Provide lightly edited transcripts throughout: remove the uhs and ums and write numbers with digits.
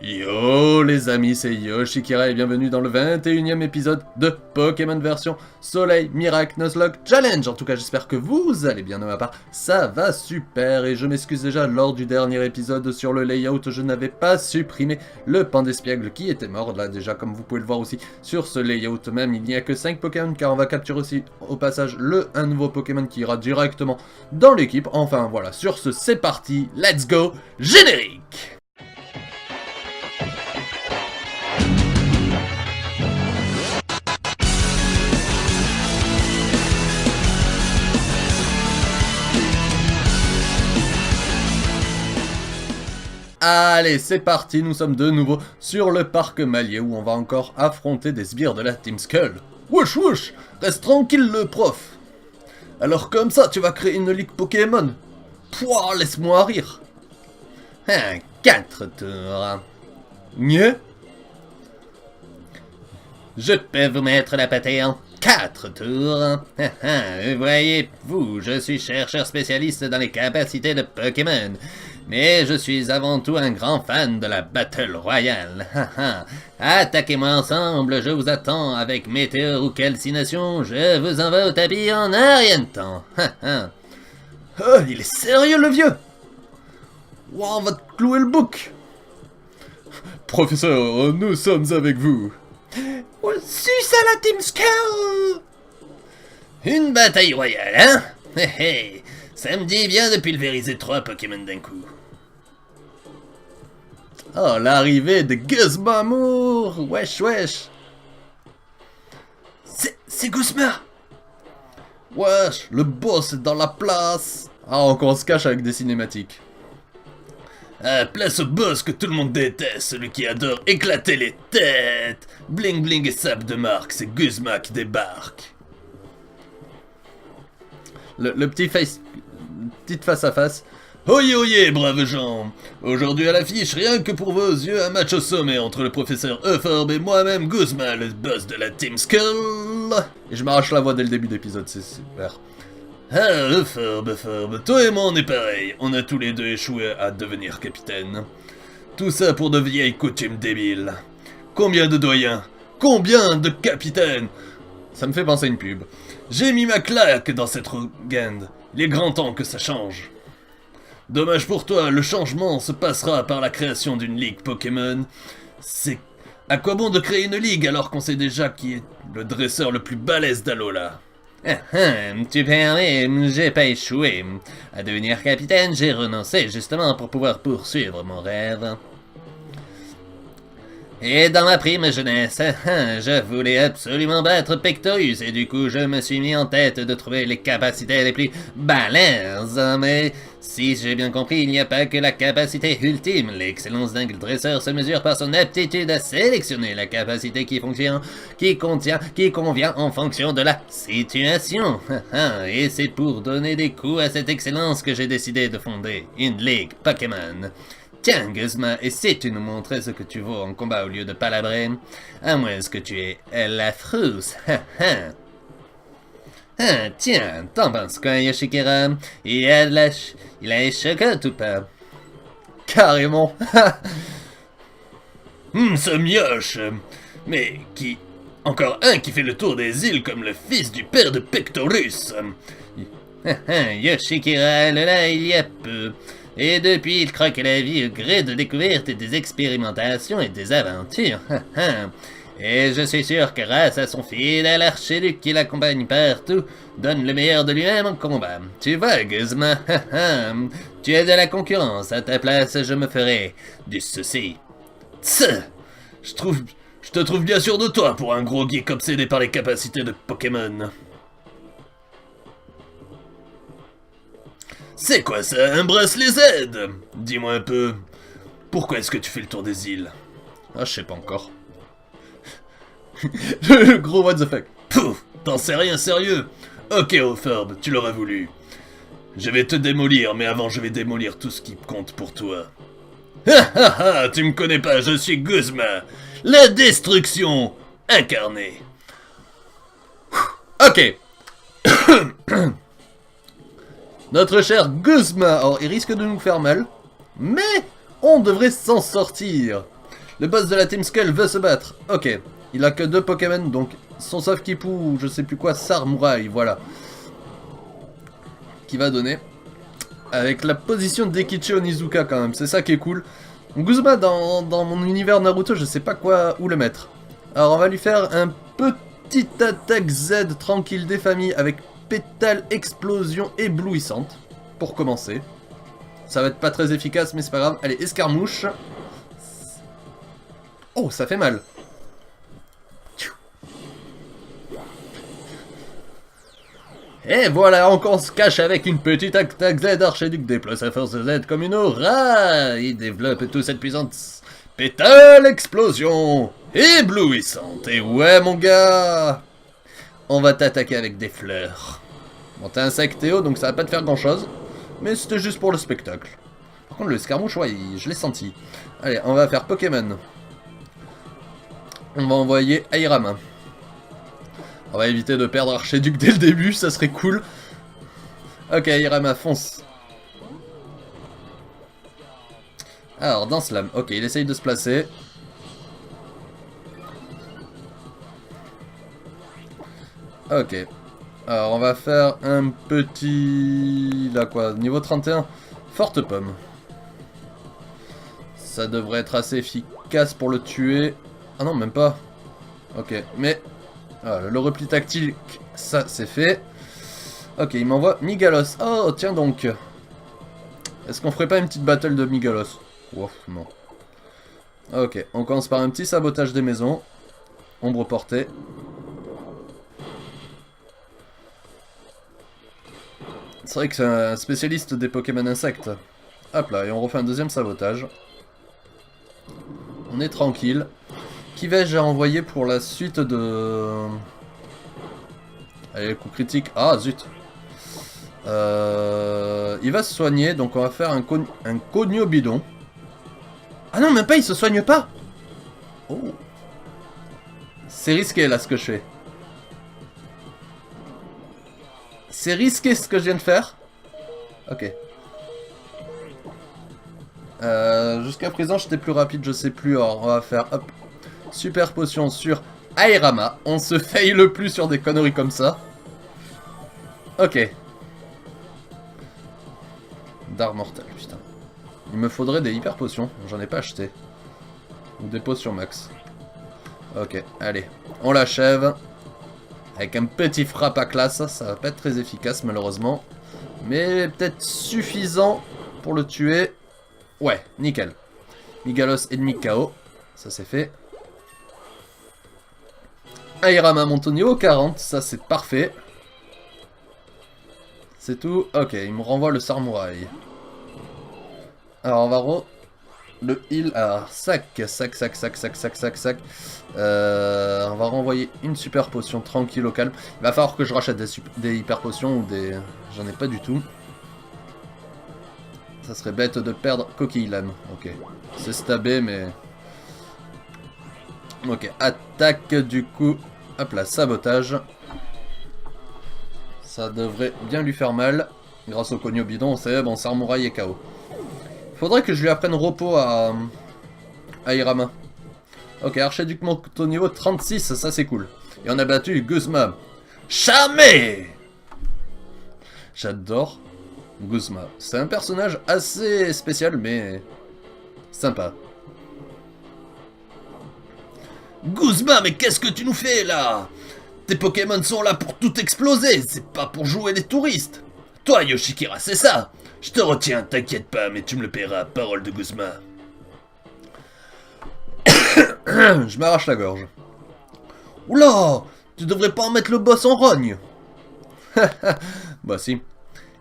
Yo les amis, c'est Yoshikira et bienvenue dans le 21e épisode de Pokémon version Soleil Miracle Nuzlocke Challenge. En tout cas, j'espère que vous allez bien de ma part, ça va super et je m'excuse déjà lors du dernier épisode sur le layout, je n'avais pas supprimé le pan d'espiègle qui était mort. Là déjà, comme vous pouvez le voir aussi sur ce layout même, il n'y a que 5 Pokémon car on va capturer aussi au passage un nouveau Pokémon qui ira directement dans l'équipe. Enfin voilà, sur ce c'est parti, let's go, générique! Allez, c'est parti, nous sommes de nouveau sur le parc Malier où on va encore affronter des sbires de la Team Skull. Wesh wesh, reste tranquille le prof. Alors comme ça, tu vas créer une ligue Pokémon. Pouah, laisse-moi rire. 4 tours. Nye. Je peux vous mettre la pâtée en 4 tours. Voyez-vous, je suis chercheur spécialiste dans les capacités de Pokémon. Mais je suis avant tout un grand fan de la Battle Royale. Attaquez-moi ensemble, je vous attends avec météore ou calcination, je vous envoie au tapis en un rien de temps. Oh, il est sérieux le vieux. Wow, on va te clouer le bouc. Professeur, nous sommes avec vous. Suce à la Team Skull. Une bataille royale, hein? Ça me dit bien de pulvériser 3 Pokémon d'un coup. Oh, l'arrivée de Guzmamour. Wesh, wesh. C'est Guzma. Wesh, le boss est dans la place. Ah, encore on se cache avec des cinématiques. Place au boss que tout le monde déteste, celui qui adore éclater les têtes. Bling bling et sable de marque, c'est Guzma qui débarque. Le petit petite face à face. Oyez, oyez, braves gens. Aujourd'hui à l'affiche, rien que pour vos yeux, un match au sommet entre le professeur Euphorbe et moi-même, Guzma, le boss de la Team Skull. Et je m'arrache la voix dès le début d'épisode, c'est super. Ah, Euphorbe, toi et moi on est pareil. On a tous les deux échoué à devenir capitaine. Tout ça pour de vieilles coutumes débiles. Combien de doyens? Combien de capitaines? Ça me fait penser à une pub. J'ai mis ma claque dans cette Rogand. Il est grand temps que ça change. Dommage pour toi, le changement se passera par la création d'une ligue Pokémon. C'est... À quoi bon de créer une ligue alors qu'on sait déjà qui est le dresseur le plus balèze d'Alola? Tu permets, j'ai pas échoué. À devenir capitaine, j'ai renoncé justement pour pouvoir poursuivre mon rêve. Et dans ma prime jeunesse, je voulais absolument battre Pectorus et du coup je me suis mis en tête de trouver les capacités les plus balèzes. Mais si j'ai bien compris, il n'y a pas que la capacité ultime. L'excellence d'un dresseur se mesure par son aptitude à sélectionner la capacité qui convient en fonction de la situation. Et c'est pour donner des coups à cette excellence que j'ai décidé de fonder une ligue Pokémon. Tiens, Guzma, et si tu nous montrais ce que tu vaux en combat au lieu de palabrer? À moins que tu aies la frousse, tiens, t'en penses quoi, Yoshikira? Il a les chocottes ou pas? Carrément. Ce mioche. Mais qui... Encore un qui fait le tour des îles comme le fils du père de Pectorus. Yoshikira, là, il y a peu. Et depuis, il croque la vie au gré de découvertes et des expérimentations et des aventures. Et je suis sûr que grâce à son fidèle archiduc qui l'accompagne partout, donne le meilleur de lui-même en combat. Tu vois, Guzma, tu es de la concurrence. À ta place, je me ferai du souci. Je te trouve bien sûr de toi pour un gros geek obsédé par les capacités de Pokémon. C'est quoi ça, un bracelet Z? Dis-moi un peu, pourquoi est-ce que tu fais le tour des îles? Ah, je sais pas encore. Le gros what the fuck. Pouf, t'en sais rien sérieux? Ok, Euphorbe, tu l'auras voulu. Je vais te démolir, mais avant je vais démolir tout ce qui compte pour toi. Tu me connais pas, je suis Guzma, la destruction incarnée. Ok. Notre cher Guzma, alors il risque de nous faire mal, mais on devrait s'en sortir. Le boss de la Team Skull veut se battre. Ok. Il a que 2 Pokémon, donc son Safkipu ou je sais plus quoi, Sarmurai, voilà. Qui va donner. Avec la position d'Ekichi Onizuka quand même, c'est ça qui est cool. Guzma dans mon univers Naruto, je sais pas quoi où le mettre. Alors on va lui faire un petit attaque Z tranquille des familles avec pétale explosion éblouissante. Pour commencer. Ça va être pas très efficace mais c'est pas grave. Allez, escarmouche. Oh, ça fait mal. Et voilà, on se cache avec une petite attaque Z. Archiduc déploie sa force Z comme une aura. Il développe toute cette puissance. Pétale explosion éblouissante. Et ouais, mon gars, on va t'attaquer avec des fleurs. Bon, t'es insectéo, donc ça va pas te faire grand chose. Mais c'était juste pour le spectacle. Par contre, le escarmouche, ouais, je l'ai senti. Allez, on va faire Pokémon. On va envoyer Airama. On va éviter de perdre Archiduc dès le début, ça serait cool. Ok, Airama, fonce. Alors, dans Slam. Ok, il essaye de se placer. Ok. Alors, on va faire un petit... Là, quoi, niveau 31. Forte pomme. Ça devrait être assez efficace pour le tuer. Ah non, même pas. Ok, mais... Voilà, le repli tactique, ça, c'est fait. Ok, il m'envoie Migalos. Oh, tiens donc. Est-ce qu'on ferait pas une petite battle de Migalos? Ouf, non. Ok, on commence par un petit sabotage des maisons. Ombre portée. C'est vrai que c'est un spécialiste des Pokémon insectes. Hop là, et on refait un deuxième sabotage. On est tranquille. Qui vais-je envoyer pour la suite de... Allez, le coup critique. Ah, zut. Il va se soigner, donc on va faire un Cogno bidon. Ah non, même pas, il se soigne pas. Oh. C'est risqué, là, ce que je fais. C'est risqué, ce que je viens de faire. Ok. Jusqu'à présent, j'étais plus rapide, je sais plus. Alors, on va faire, hop, super potion sur Airama. On se faille le plus sur des conneries comme ça. Ok. D'art mortel, putain. Il me faudrait des hyper potions, j'en ai pas acheté. Ou des potions max. Ok, allez. On l'achève. Avec un petit frappe à classe, ça va pas être très efficace malheureusement. Mais peut-être suffisant pour le tuer. Ouais, nickel. Migalos ennemi KO. Ça c'est fait. Airama monte au niveau 40, ça c'est parfait. C'est tout. Ok, il me renvoie le Sarmurai. Alors on va le heal. Alors sac. On va renvoyer une super potion tranquille au calme. Il va falloir que je rachète des hyper potions ou des... J'en ai pas du tout. Ça serait bête de perdre Coquille Lame. Ok. C'est stabé mais... Ok, attaque du coup. Hop là, sabotage. Ça devrait bien lui faire mal. Grâce au Cogno bidon, c'est bon, Sarmurai est KO. Faudrait que je lui apprenne repos à Airama. Ok, Archiduc monte au niveau 36, ça c'est cool. Et on a battu Guzma. Charmé! J'adore Guzma. C'est un personnage assez spécial, mais sympa. Guzma, mais qu'est-ce que tu nous fais là? Tes Pokémon sont là pour tout exploser, c'est pas pour jouer les touristes. Toi, Yoshikira, c'est ça. Je te retiens, t'inquiète pas, mais tu me le paieras, parole de Guzma. Je m'arrache la gorge. Oula, tu devrais pas en mettre le boss en rogne. Bah si.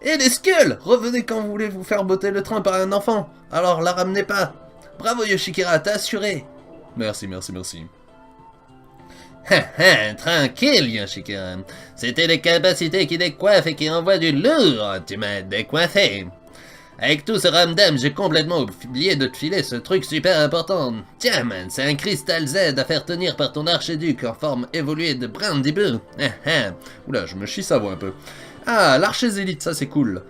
Et les Skulls, revenez quand vous voulez vous faire botter le train par un enfant. Alors la ramenez pas. Bravo Yoshikira, t'as assuré. Merci. Tranquille, Yoshikira. C'était les capacités qui décoiffent et qui envoient du lourd. Tu m'as décoiffé. Avec tout ce ramdam, j'ai complètement oublié de te filer ce truc super important. Tiens, man, c'est un cristal Z à faire tenir par ton archiduc en forme évoluée de Brandybull. Oula, je me chie sa voix un peu. Ah, l'archésélite, ça c'est cool.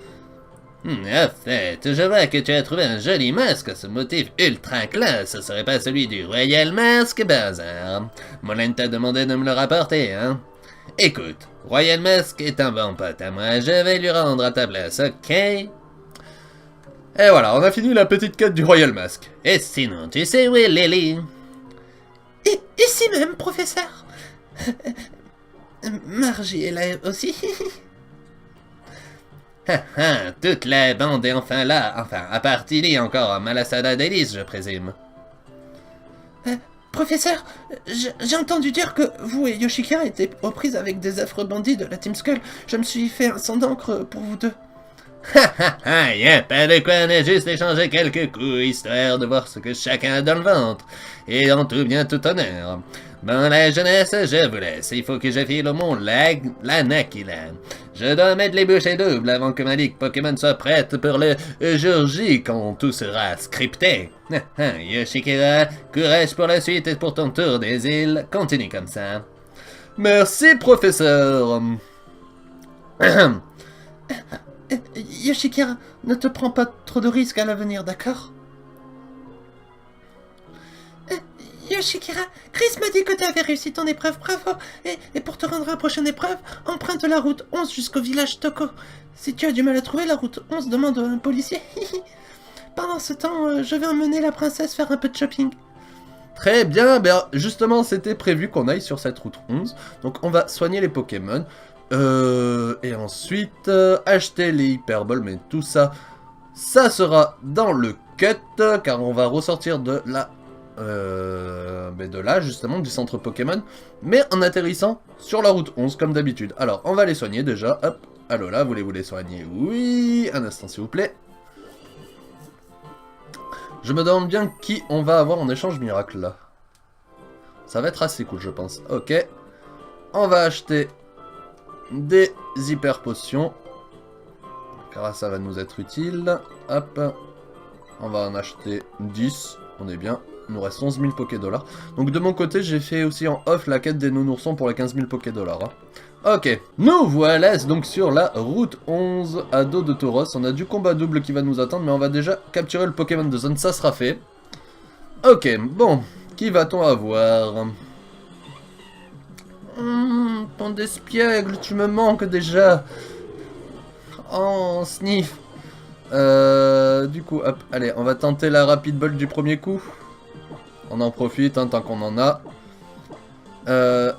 En fait, je vois que tu as trouvé un joli masque à ce motif ultra classe. Ce serait pas celui du Royal Mask Bazar. Molène t'a demandé de me le rapporter, hein? Écoute, Royal Mask est un bon pote à moi, je vais lui rendre à ta place, ok? Et voilà, on a fini la petite quête du Royal Mask. Et sinon, tu sais où est Lily? Ici même, professeur. Margie est là aussi. Toute la bande est enfin là, enfin, à part Tilly encore, Malasada d'Elise, je présume. Professeur, j'ai entendu dire que vous et Yoshikara étaient aux prises avec des affreux bandits de la Team Skull. Je me suis fait un sang d'encre pour vous deux. Y'a pas de quoi, on a juste échangé quelques coups, histoire de voir ce que chacun a dans le ventre. Et en tout bien tout honneur. Bon, la jeunesse, je vous laisse. Il faut que je file au mont Lanakila. Je dois mettre les bouchées doubles avant que ma ligue Pokémon soit prête pour le jour J quand tout sera scripté. Yoshikara, courage pour la suite et pour ton tour des îles. Continue comme ça. Merci, professeur. Yoshikara, ne te prends pas trop de risques à l'avenir, d'accord? Yoshikara, Chris m'a dit que tu avais réussi ton épreuve, bravo. Et pour te rendre à la prochaine épreuve, emprunte la route 11 jusqu'au village Toko. Si tu as du mal à trouver la route 11, demande à un policier. Pendant ce temps, je vais emmener la princesse faire un peu de shopping. Très bien, ben justement c'était prévu qu'on aille sur cette route 11. Donc on va soigner les Pokémon. Et ensuite acheter les Hyperballs, mais tout ça, ça sera dans le cut, car on va ressortir de la... mais de là justement, du centre Pokémon, mais en atterrissant sur la route 11 comme d'habitude. Alors on va les soigner déjà, hop, allô là, voulez-vous les soigner? Oui, un instant s'il vous plaît. Je me demande bien qui on va avoir en échange miracle là. Ça va être assez cool je pense. Ok, on va acheter des hyper potions, car ça va nous être utile. Hop, on va en acheter 10, on est bien. Il nous reste 11 000 Pokédollars. Donc de mon côté, j'ai fait aussi en off la quête des nounoursons pour les 15 000 Pokédollars. Hein. Ok, nous voilà donc sur la route 11 à dos de Tauros. On a du combat double qui va nous attendre, mais on va déjà capturer le Pokémon de zone, ça sera fait. Ok, bon, qui va-t-on avoir? Ton d'espiègle, tu me manques déjà. Oh, sniff. Du coup, hop, allez, on va tenter la rapide ball du premier coup. On en profite, hein, tant qu'on en a.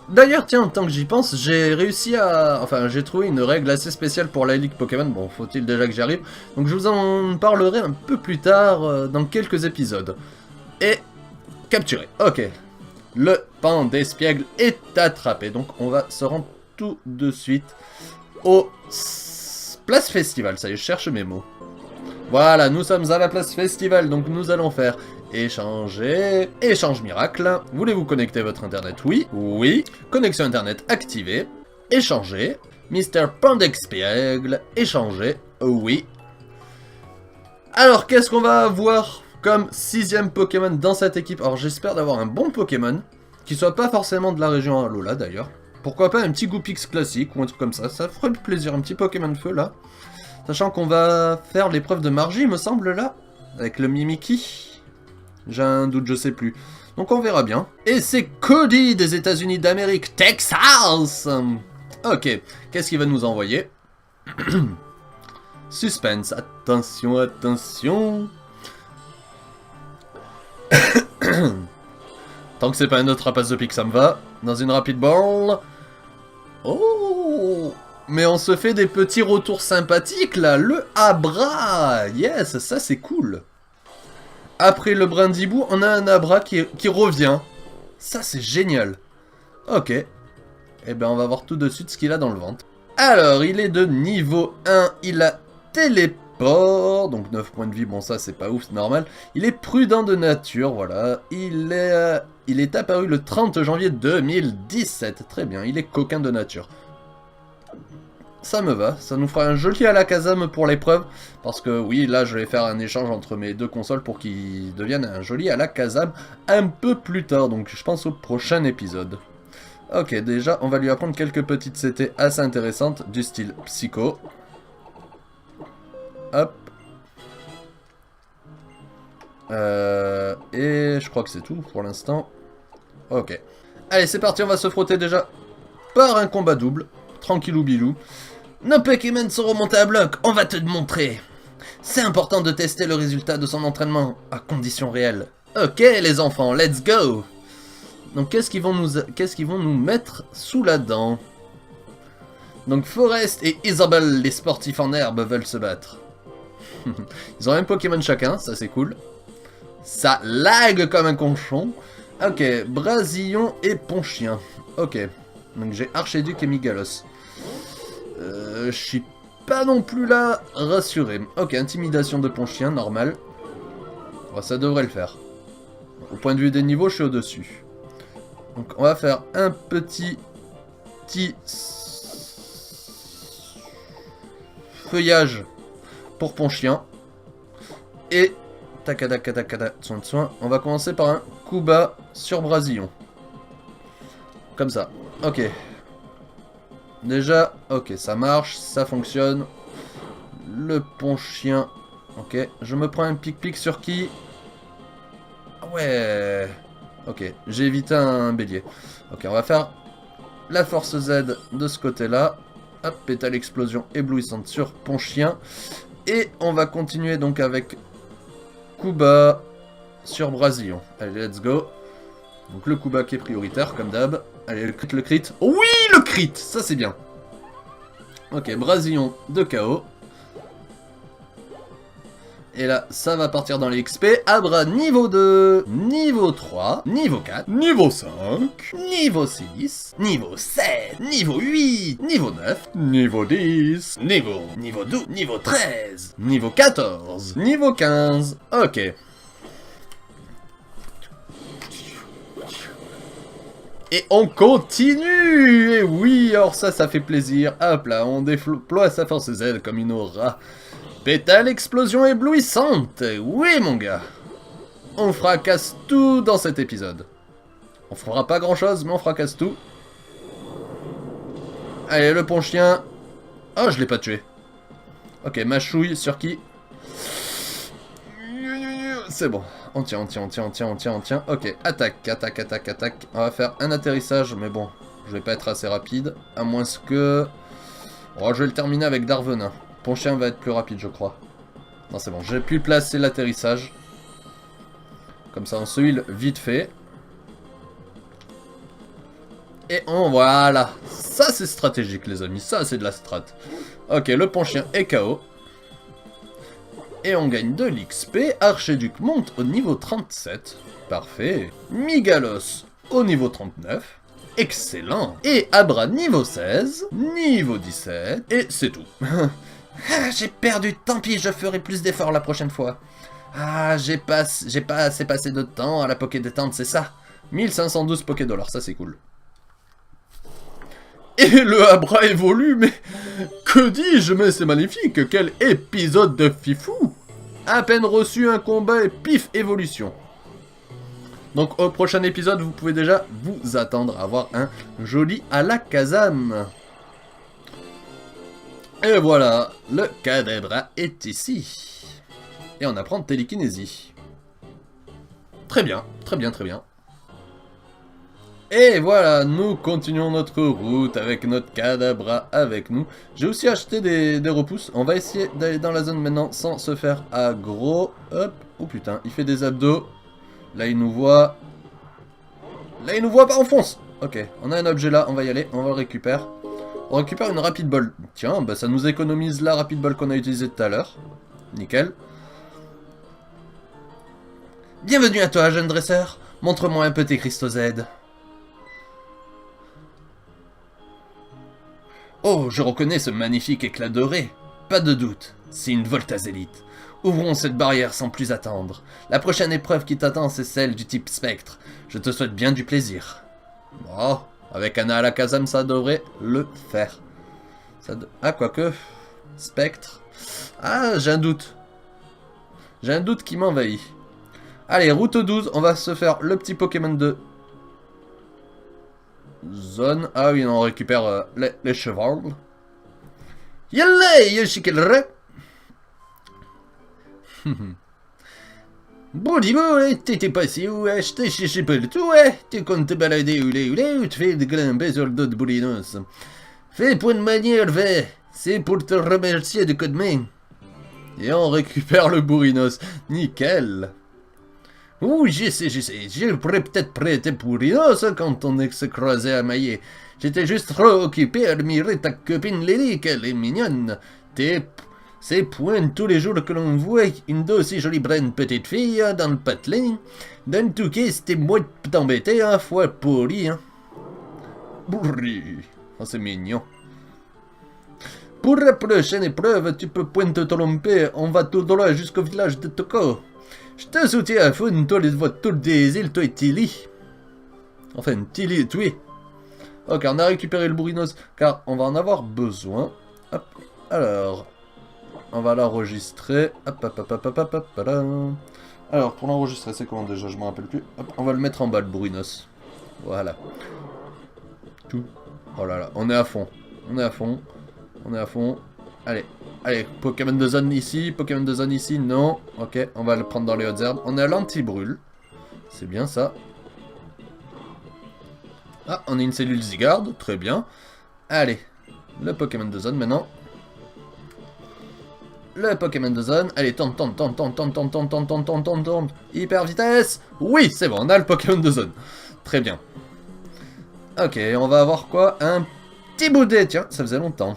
D'ailleurs, tiens, tant que j'y pense, j'ai réussi à... Enfin, j'ai trouvé une règle assez spéciale pour la Ligue Pokémon. Bon, faut-il déjà que j'y arrive. Donc je vous en parlerai un peu plus tard, dans quelques épisodes. Et... capturé. Ok. Le pan d'espiègle est attrapé. Donc on va se rendre tout de suite au place festival. Ça y est, je cherche mes mots. Voilà, nous sommes à la place festival. Donc nous allons faire échanger. Échange miracle. Voulez-vous connecter votre internet? Oui. Oui. Connexion internet activée. Échanger. Mister Pan d'espiègle. Échanger. Oui. Alors qu'est-ce qu'on va avoir comme 6ème Pokémon dans cette équipe? Alors j'espère d'avoir un bon Pokémon, qui soit pas forcément de la région Alola d'ailleurs. Pourquoi pas un petit Goopix classique ou un truc comme ça, ça ferait plaisir, un petit Pokémon de feu là. Sachant qu'on va faire l'épreuve de Margie, il me semble là, avec le Mimikyu. J'ai un doute, je sais plus. Donc on verra bien. Et c'est Cody des États-Unis d'Amérique, Texas. Ok, qu'est-ce qu'il va nous envoyer? Suspense, attention, attention. Tant que c'est pas un autre rapace de pique, ça me va. Dans une rapid ball. Oh! Mais on se fait des petits retours sympathiques là. Le Abra! Yes, ça c'est cool. Après le Brindibou, on a un Abra qui revient. Ça c'est génial. Ok. Eh ben on va voir tout de suite ce qu'il a dans le ventre. Alors, il est de niveau 1. Il a téléport. Donc 9 points de vie, bon ça c'est pas ouf, c'est normal. Il est prudent de nature, voilà. Il est apparu le 30 janvier 2017. Très bien, il est coquin de nature. Ça me va, ça nous fera un joli Alakazam pour l'épreuve. Parce que oui, là je vais faire un échange entre mes deux consoles pour qu'il devienne un joli Alakazam un peu plus tard. Donc je pense au prochain épisode. Ok, déjà on va lui apprendre quelques petites CT assez intéressantes du style Psycho. hop. Et je crois que c'est tout pour l'instant. Ok. Allez, c'est parti, on va se frotter déjà par un combat double. Tranquillou bilou. Nos Pokémon sont remontés à bloc, on va te montrer. C'est important de tester le résultat de son entraînement, à conditions réelles. Ok les enfants, let's go. Donc qu'est-ce qu'ils vont nous mettre sous la dent? Donc Forest et Isabelle, les sportifs en herbe, veulent se battre. Ils ont un Pokémon chacun, ça c'est cool. Ça lag comme un conchon. Ok, Brasillon et Ponchien. Ok, donc j'ai Archiduc et Migalos. Je suis pas non plus là rassuré. Ok, intimidation de Ponchien, normal. Oh, ça devrait le faire. Au point de vue des niveaux, je suis au-dessus. Donc on va faire un petit feuillage pour Ponchien. Et soin. On va commencer par un coup bas sur Brasillon. Comme ça. Ok. Déjà, ok, ça marche, ça fonctionne. Le Ponchien. Ok, je me prends un pic-pic sur qui? Ouais. Ok, j'ai évité un bélier. Ok, on va faire la force Z de ce côté-là. Hop, pétale explosion éblouissante sur Ponchien. Et on va continuer donc avec Kuba sur Brasillon. Allez, let's go. Donc le Kuba qui est prioritaire, comme d'hab. Allez, le crit. Oh oui, le crit. Ça, c'est bien. Ok, Brasillon de KO. Et là, ça va partir dans les XP. Abra niveau 2, niveau 3, niveau 4, niveau 5, niveau 6, niveau 7, niveau 8, niveau 9, niveau 10, niveau 12, niveau 13, niveau 14, niveau 15. Ok. Et on continue. Et oui, alors ça fait plaisir. Hop là, on déploie sa force Z comme une aura. Pétale explosion éblouissante. Oui, mon gars. On fracasse tout dans cet épisode. On fera pas grand chose, mais on fracasse tout. Allez, le Ponchien. Oh, je l'ai pas tué. Ok, mâchouille sur qui? C'est bon. On tient. Ok, attaque. On va faire un atterrissage, mais bon, je vais pas être assez rapide. À moins que... Oh, je vais le terminer avec Darvenin. Ponchien va être plus rapide, je crois. Non, c'est bon, j'ai pu placer l'atterrissage. Comme ça, on se heal vite fait. Et on... Voilà. Ça, c'est stratégique, les amis. Ça, c'est de la strat. Ok, le Ponchien est KO. Et on gagne de l'XP. Archiduc monte au niveau 37. Parfait. Migalos au niveau 39. Excellent. Et Abra niveau 16. Niveau 17. Et c'est tout. Ah, j'ai perdu. Tant pis, je ferai plus d'efforts la prochaine fois. Ah, j'ai pas assez passé de temps à la Poké détente, c'est ça. 1512 Poké dollars, ça c'est cool. Et le Abra évolue, mais que dis-je, mais c'est magnifique, quel épisode de fifou. À peine reçu un combat et pif, évolution. Donc au prochain épisode, vous pouvez déjà vous attendre à voir un joli Alakazam. Et voilà, le Kadabra est ici. Et on apprend télékinésie. Très bien. Et voilà, nous continuons notre route avec notre Kadabra avec nous. J'ai aussi acheté des repousses. On va essayer d'aller dans la zone maintenant sans se faire aggro. Hop. Oh putain, il fait des abdos. Là, il nous voit. Là, il nous voit pas, on fonce. Ok, on a un objet là, on va y aller, on va le récupérer. On récupère une Rapid Ball. Tiens, bah ça nous économise la Rapid Ball qu'on a utilisée tout à l'heure. Nickel. Bienvenue à toi, jeune dresseur. Montre-moi un peu tes cristaux Z. Oh, je reconnais ce magnifique éclat doré. Pas de doute, c'est une Voltazélite. Ouvrons cette barrière sans plus attendre. La prochaine épreuve qui t'attend, c'est celle du type spectre. Je te souhaite bien du plaisir. Oh, avec un Alakazam, ça devrait le faire. Ah, quoique... Spectre... Ah, j'ai un doute. J'ai un doute qui m'envahit. Allez, route 12, on va se faire le petit Pokémon de... Zone... Ah oui, on récupère les chevaux. Yallay, Yoshikilre. Bon, dis-moi, ouais, t'étais passé où, ouais, je t'ai cherché pas le tout, ouais. Tu comptes te balader oulé ou tu fais de grimper sur le dos de Bourinos. Fais pour une manière, va. C'est pour te remercier de coup de main. Et on récupère le Bourinos. Nickel. Ouh, je sais. Je pourrais peut-être prêter Bourinos quand on se croisait à Maillet. J'étais juste trop occupé à admirer ta copine Lily, qu'elle est mignonne. C'est point tous les jours que l'on voit une d'aussi jolie brune petite fille dans le patelin. Dans tout cas, c'était moi de t'embêter, hein, fois pourri, hein. Pourri. Oh, c'est mignon. Pour la prochaine épreuve, tu peux point te tromper, on va tout droit jusqu'au village de Toko. Je te soutiens à fond, toi les voitures des îles, toi et Tilly. Enfin, Tilly et Tui. Ok, on a récupéré le Bourinos, car on va en avoir besoin. Hop, alors, on va l'enregistrer. Hop, là. Alors, pour l'enregistrer, c'est comment déjà, je me rappelle plus. Hop, on va le mettre en bas, le Bourinos. Voilà. Tout. Oh là là, on est à fond. On est à fond. Allez, Pokémon de zone ici, non. Ok, on va le prendre dans les hautes herbes. On est à l'anti-brûle. C'est bien ça. Ah, on a une cellule Zygarde, très bien. Allez, le Pokémon de zone maintenant. Le Pokémon de zone. Allez, tourne. Hyper vitesse. Oui, c'est bon, on a le Pokémon de zone. Très bien. Ok, on va avoir quoi? Un petit boudet, tiens, ça faisait longtemps.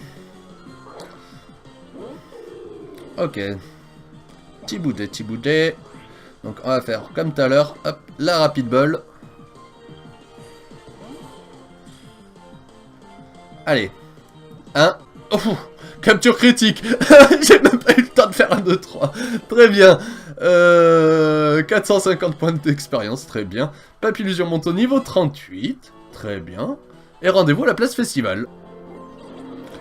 Ok. Petit boudet. Donc on va faire comme tout à l'heure. Hop, la rapide ball. Allez. Oh, capture critique. J'ai même pas eu le temps de faire un 2-3. Très bien. 450 points d'expérience, très bien. Papillusion monte au niveau 38. Très bien. Et rendez-vous à la place festival.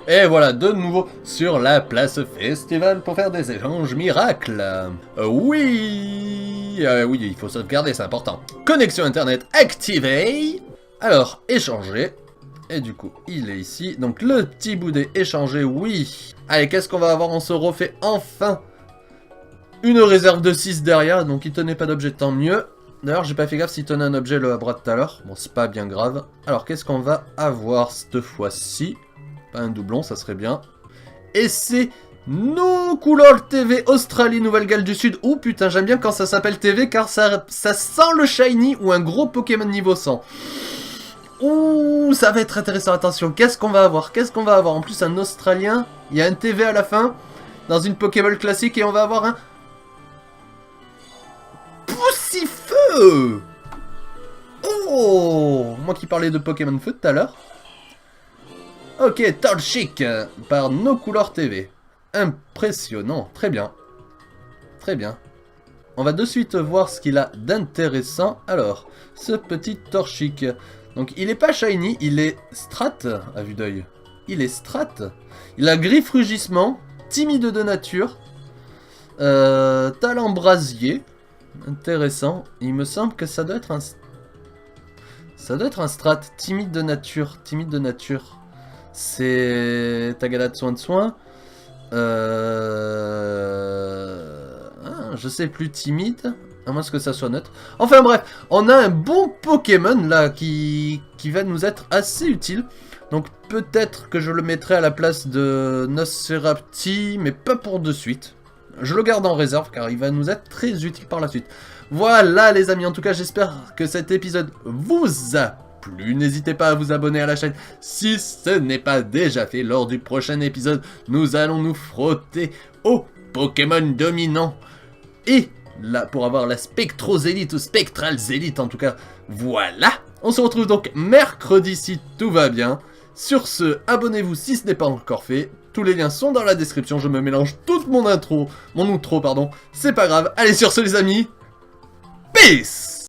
Et voilà, de nouveau sur la place festival pour faire des échanges miracles. Oui, il faut sauvegarder, c'est important. Connexion internet activée. Alors, échanger. Et du coup, il est ici. Donc, le petit boudet échangé, oui. Allez, qu'est-ce qu'on va avoir? On se refait enfin une réserve de 6 derrière. Donc, il tenait pas d'objet, tant mieux. D'ailleurs, j'ai pas fait gaffe s'il tenait un objet le bras tout à l'heure. Bon, c'est pas bien grave. Alors, qu'est-ce qu'on va avoir cette fois-ci? Pas un doublon, ça serait bien. Et c'est No Couleur TV Australie Nouvelle-Galles du Sud. Oh putain, j'aime bien quand ça s'appelle TV car ça sent le shiny ou un gros Pokémon niveau 100. Ouh, ça va être intéressant. Attention, qu'est-ce qu'on va avoir? En plus, un Australien. Il y a un TV à la fin. Dans une Pokéball classique et on va avoir un... Poussifeu. Oh, moi qui parlais de Pokémon Feu tout à l'heure. Ok, Torchic par No Couleur TV. Impressionnant, très bien. On va de suite voir ce qu'il a d'intéressant. Alors, ce petit Torchic. Donc, il est pas shiny, il est strat à vue d'œil. Il a griffe rugissement, timide de nature, talent brasier. Intéressant. Il me semble que ça doit être un... strat, timide de nature. C'est Tagada de soin. Je sais plus, timide. À moins que ça soit neutre. Enfin bref, on a un bon Pokémon là qui va nous être assez utile. Donc peut-être que je le mettrai à la place de Nosferapti, mais pas pour de suite. Je le garde en réserve car il va nous être très utile par la suite. Voilà les amis, en tout cas j'espère que cet épisode vous a plu. N'hésitez pas à vous abonner à la chaîne si ce n'est pas déjà fait. Lors du prochain épisode, nous allons nous frotter au Pokémon dominant. Et là, pour avoir la Spectrozélite ou Spectralzélite en tout cas, voilà. On se retrouve donc mercredi si tout va bien. Sur ce, abonnez-vous si ce n'est pas encore fait. Tous les liens sont dans la description. Je me mélange toute mon outro, pardon. C'est pas grave. Allez, sur ce les amis. Peace!